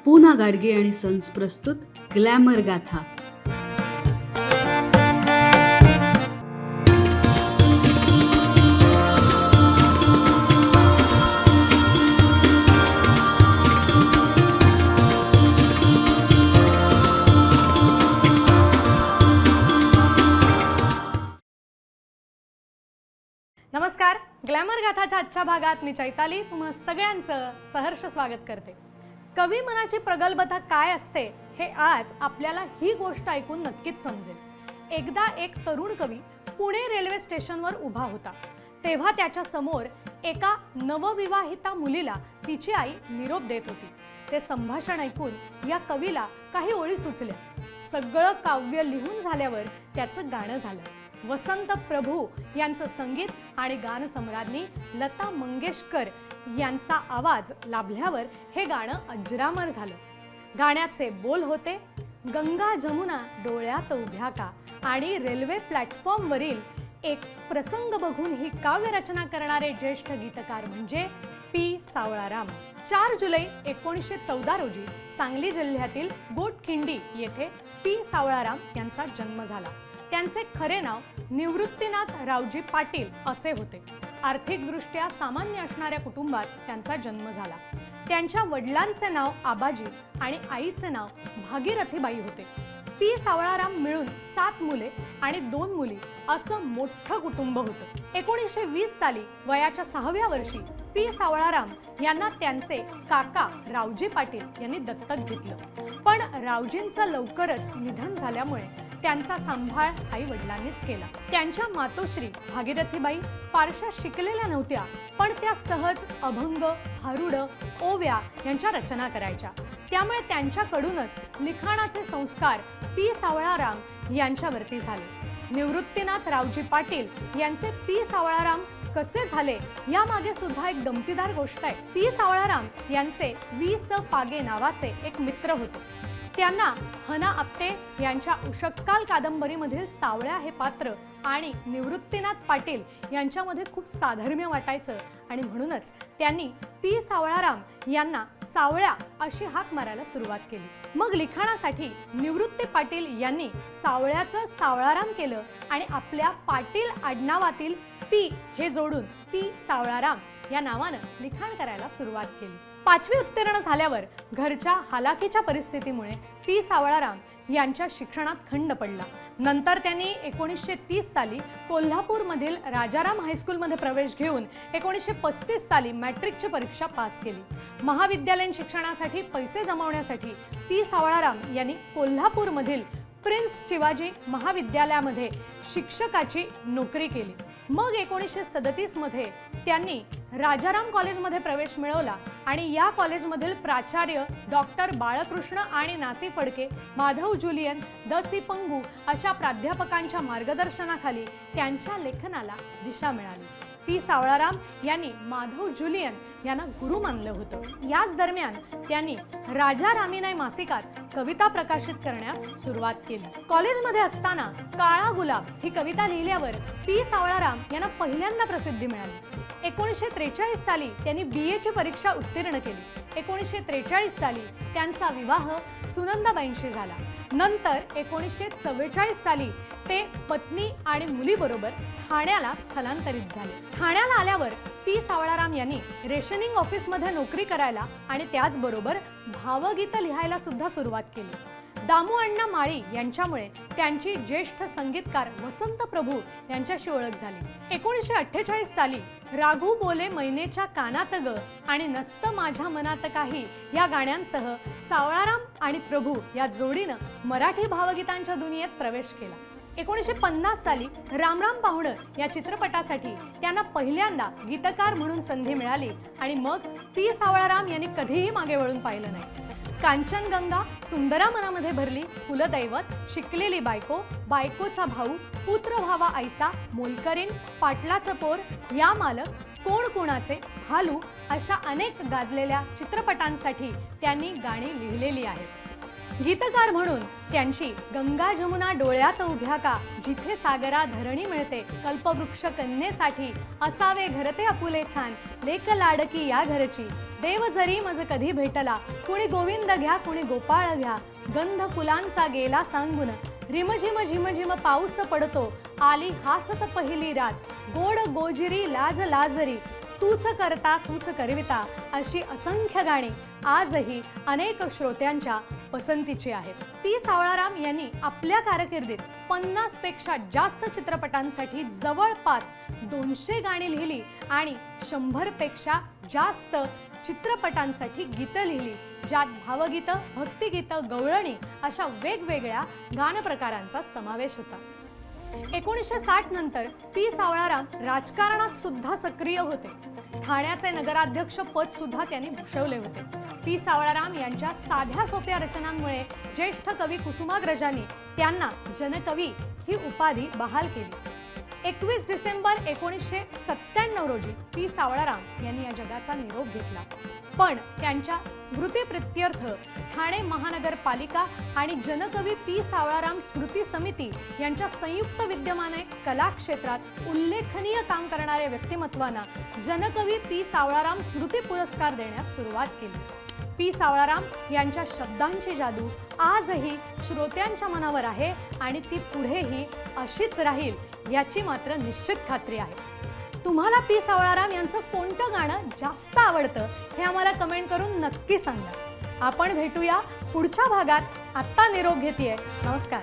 पूना गाडगे आणि सन्स प्रस्तुत ग्लॅमर गाथा. नमस्कार. ग्लॅमर गाथाच्या आजच्या भागात मी चैताली तुम्हा सगळ्यांचं सहर्ष स्वागत करते. कवी मनाची प्रगल्भता काय असते हे आज आपल्याला ही गोष्ट ऐकून नक्कीच समजेल. एकदा एक तरुण कवी पुणे रेल्वे स्टेशनवर उभा होता. तेव्हा त्याच्या समोर एका नवविवाहिता मुलीला तिची आई निरोप देत होती. ते संभाषण ऐकून या कवीला काही ओळी सुचल्या. सगळं काव्य लिहून झाल्यावर त्याचं गाणं झालं. वसंत प्रभू यांचं संगीत आणि गानसम्राज्ञी लता मंगेशकर यांचा आवाज लाभल्यावर हे गाणं अजरामर झालं. गाण्याचे बोल होते, गंगा जमुना डोळ्यात उभ्या का, आणि रेल्वे प्लॅटफॉर्मवरील एक प्रसंग बघून ही काव्य रचना करणारे ज्येष्ठ गीतकार म्हणजे पी सावळाराम. 4 जुलै 1914 रोजी सांगली जिल्ह्यातील गोटखिंडी येथे पी सावळाराम यांचा जन्म झाला. त्यांचे खरे नाव निवृत्तीनाथ रावजी पाटील असे होते. आर्थिकदृष्ट्या सामान्य असणाऱ्या कुटुंबात त्यांचा जन्म झाला. त्यांच्या वडिलांचे नाव आबाजी आणि आईचे नाव भागीरथीबाई होते. पी सावळाराम मिळून 7 मुले आणि 2 मुली असं मोठं कुटुंब होतं. 1920 साली वयाच्या 6व्या वर्षी पी सावळाराम यांना त्यांचे काका रावजी पाटील यांनी दत्तक घेतलं. पण रावजींचं लवकरच निधन झाल्यामुळे त्यांचा सांभाळ आई वडिलांनीच केला. त्यांच्या मातोश्री भागीरथीबाई फारशा शिकलेल्या नव्हत्या, पण त्या सहज अभंग, भारुड, ओव्या यांच्या रचना करायच्या. त्यामुळे त्यांच्याकडूनच लिखाणाचे संस्कार पी सावळाराम यांच्यावरती झाले. निवृत्तीनाथ रावजी पाटील यांचे पी सावळाराम कसे झाले यामागे सुद्धा एक गमतीदार गोष्ट आहे. पी सावळाराम यांचे वीस पागे नावाचे एक मित्र होते. त्यांना हना आपटे यांच्या उषक्काल कादंबरीमधील सावळ्या हे पात्र आणि निवृत्तीनाथ पाटील यांच्यामध्ये खूप साधर्म्य वाटायचं आणि म्हणूनच त्यांनी पी सावळाराम यांना सावळ्या अशी हाक मारायला सुरुवात केली. मग लिखाणासाठी निवृत्ती पाटील यांनी सावळ्याचं सावळाराम केलं आणि आपल्या पाटील आडनावातील पी हे जोडून पी सावळाराम या नावानं लिखाण करायला सुरुवात केली. 5वी उत्तीर्ण झाल्यावर घरच्या हालाकीच्या परिस्थितीमुळे पी सावळाराम यांच्या शिक्षणात खंड पडला. नंतर त्यांनी 1930 साली कोल्हापूरमधील राजाराम हायस्कूलमध्ये प्रवेश घेऊन 1935 साली मॅट्रिकची परीक्षा पास केली. महाविद्यालयीन शिक्षणासाठी पैसे जमवण्यासाठी पी सावळाराम यांनी कोल्हापूरमधील प्रिन्स शिवाजी महाविद्यालयामध्ये शिक्षकाची नोकरी केली. मग 1937 मध्ये त्यांनी राजाराम कॉलेजमध्ये प्रवेश मिळवला आणि या कॉलेजमधील प्राचार्य डॉक्टर बाळकृष्ण आणि नासी फडके, माधव जुलियन, द सी पंगू अशा प्राध्यापकांच्या मार्गदर्शनाखाली त्यांच्या लेखनाला दिशा मिळाली. पी सावळाराम यांनी माधव जुलियन यांना गुरु मानलं होतं. याच दरम्यान त्यांनी राजा रामीनाय मासिकात कविता प्रकाशित करण्यास सुरुवात केली. कॉलेजमध्ये असताना काळा गुलाब ही कविता लिहिल्यावर पी सावळाराम यांना पहिल्यांदा प्रसिद्धी मिळाली. 1943 साली त्यांनी BA ची परीक्षा उत्तीर्ण केली. 1943 साली त्यांचा विवाह सुनंदाबाईंशी झाला. नंतर 1944 साली ते पत्नी आणि मुलीबरोबर ठाण्याला स्थलांतरित झाले. ठाण्याला आल्यावर पी सावळाराम यांनी रेशनिंग ऑफिसमध्ये नोकरी करायला आणि त्याचबरोबर भावगीत लिहायला सुद्धा सुरुवात केली. दामू अण्णा माळी यांच्यामुळे त्यांची ज्येष्ठ संगीतकार वसंत प्रभू यांच्याशी ओळख झाली. 1948 साली राघू बोले मैनेच्या कानात ग आणि नसतं माझ्या मनात काही या गाण्यांसह सावळाराम आणि प्रभू या जोडीनं मराठी भावगीतांच्या दुनियेत प्रवेश केला. 1950 साली रामराम पाहुणं या चित्रपटासाठी त्यांना पहिल्यांदा गीतकार म्हणून संधी मिळाली आणि मग पी सावळाराम यांनी कधीही मागे वळून पाहिलं नाही. कांचनगंगा, सुंदरा मनामध्ये भरली, कुलदैवत, शिकलेली बायको, बायकोचा भाऊ, पुत्र व्हावा ऐसा, मोलकरीण, पाटलाचं पोर, या मालक, कोण कुणाचे, भालू अशा अनेक गाजलेल्या चित्रपटांसाठी त्यांनी गाणी लिहिलेली आहेत. गीतकार म्हणून त्यांची गंगा जमुना डोळ्यात उभ्या का, जिथे सागरा धरणी मिळते, कल्पवृक्ष कन्येसाठी असावे घरते आपुले छान, लेक लाडकी या घरची, देव जरी मज कधी भेटला, कुणी गोविंद घ्या कुणी गोपाळ घ्या, गंध फुलांचा गेला सांगून, रिमझिम झिमझिम पाऊस पडतो, आली हासत पहिली रात, गोड गोजिरी लाज लाजरी, तूच करता तूच करविता, अशी असंख्य गाणी आजही अनेक श्रोत्यांच्या पसंतीची आहेत. पी सावळाराम यांनी आपल्या कारकिर्दीत 50 पेक्षा जास्त चित्रपटांसाठी जवळपास 200 गाणी लिहिली आणि 100 पेक्षा जास्त चित्रपटांसाठी गीतं लिहिली, ज्यात भावगीतं, भक्तिगीतं, गवळणी अशा वेगवेगळ्या गानप्रकारांचा समावेश होता. 1960 नंतर पी सावळाराम राजकारणात सुद्धा सक्रिय होते. ठाण्याचे नगराध्यक्ष पद सुद्धा त्यांनी भूषवले होते. पी सावळाराम यांच्या साध्या सोप्या रचनांमुळे ज्येष्ठ कवी कुसुमाग्रजांनी त्यांना जनकवी ही उपाधी बहाल केली. 21 डिसेंबर 1997 रोजी पी सावळाराम यांनी या जगाचा निरोप घेतला. पण त्यांच्या स्मृतिप्रित्यर्थ ठाणे महानगरपालिका आणि जनकवी पी सावळाराम स्मृती समिती यांच्या संयुक्त विद्यमाने कला क्षेत्रात उल्लेखनीय काम करणाऱ्या व्यक्तिमत्वांना जनकवी पी सावळाराम स्मृती पुरस्कार देण्यास सुरुवात केली. पी सावळाराम यांच्या शब्दांची जादू आजही श्रोत्यांच्या मनावर आहे आणि ती पुढेही अशीच राहील याची मात्र निश्चित खात्री आहे. तुम्हाला पी सावळाराम यांचं कोणतं गाणं जास्त आवडतं हे आम्हाला कमेंट करून नक्की सांगा. आपण भेटूया पुढच्या भागात. आत्ता निरोप घेतेय. नमस्कार.